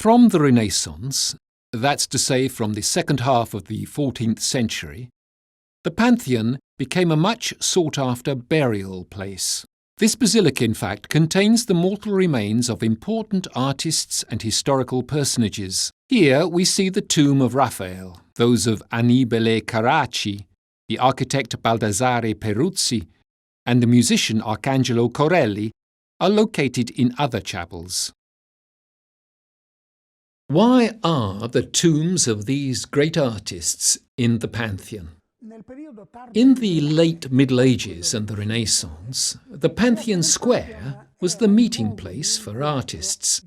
From the Renaissance, that's to say from the second half of the 14th century, the Pantheon became a much sought-after burial place. This basilica, in fact, contains the mortal remains of important artists and historical personages. Here we see the tomb of Raphael, those of Annibale Carracci, the architect Baldassare Peruzzi, and the musician Arcangelo Corelli are located in other chapels. Why are the tombs of these great artists in the Pantheon? In the late Middle Ages and the Renaissance, the Pantheon Square was the meeting place for artists,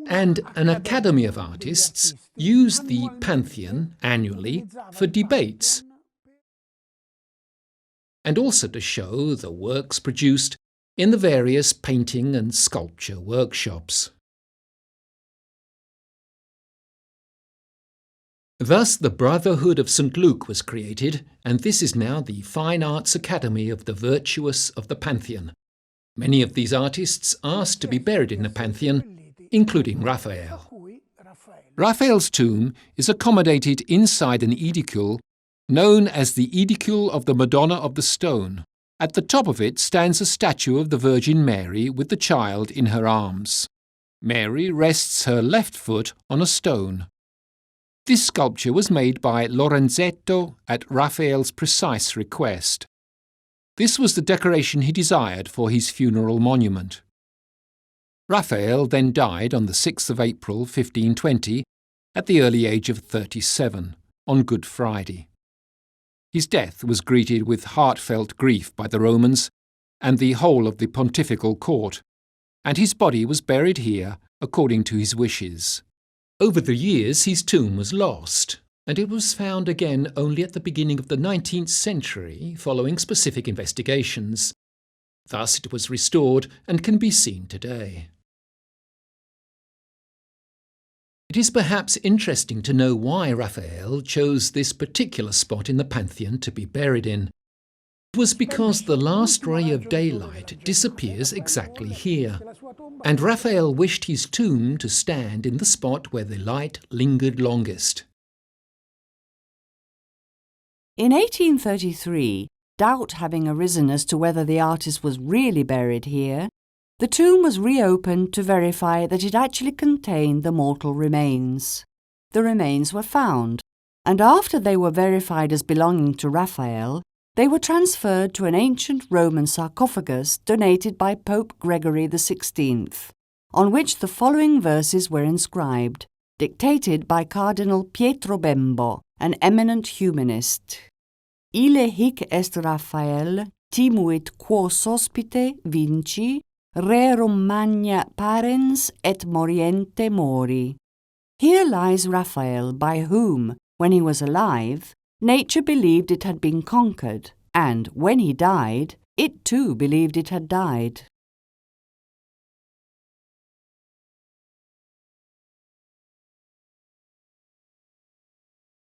and an academy of artists used the Pantheon annually for debates and also to show the works produced in the various painting and sculpture workshops. Thus the Brotherhood of St. Luke was created, and this is now the Fine Arts Academy of the Virtuous of the Pantheon. Many of these artists asked to be buried in the Pantheon, including Raphael. Raphael's tomb is accommodated inside an edicule known as the Edicule of the Madonna of the Stone. At the top of it stands a statue of the Virgin Mary with the child in her arms. Mary rests her left foot on a stone. This sculpture was made by Lorenzetto at Raphael's precise request. This was the decoration he desired for his funeral monument. Raphael then died on the 6th of April 1520 at the early age of 37, on Good Friday. His death was greeted with heartfelt grief by the Romans and the whole of the pontifical court, and his body was buried here according to his wishes. Over the years his tomb was lost, and it was found again only at the beginning of the 19th century following specific investigations. Thus it was restored and can be seen today. It is perhaps interesting to know why Raphael chose this particular spot in the Pantheon to be buried in. It was because the last ray of daylight disappears exactly here, and Raphael wished his tomb to stand in the spot where the light lingered longest. In 1833, doubt having arisen as to whether the artist was really buried here, the tomb was reopened to verify that it actually contained the mortal remains. The remains were found, and after they were verified as belonging to Raphael, they were transferred to an ancient Roman sarcophagus donated by Pope Gregory XVI, on which the following verses were inscribed, dictated by Cardinal Pietro Bembo, an eminent humanist. Ille hic est Raphael, timuit quos hospite vinci, rerum magna parens et moriente mori. Here lies Raphael, by whom, when he was alive, nature believed it had been conquered, and when he died, it too believed it had died.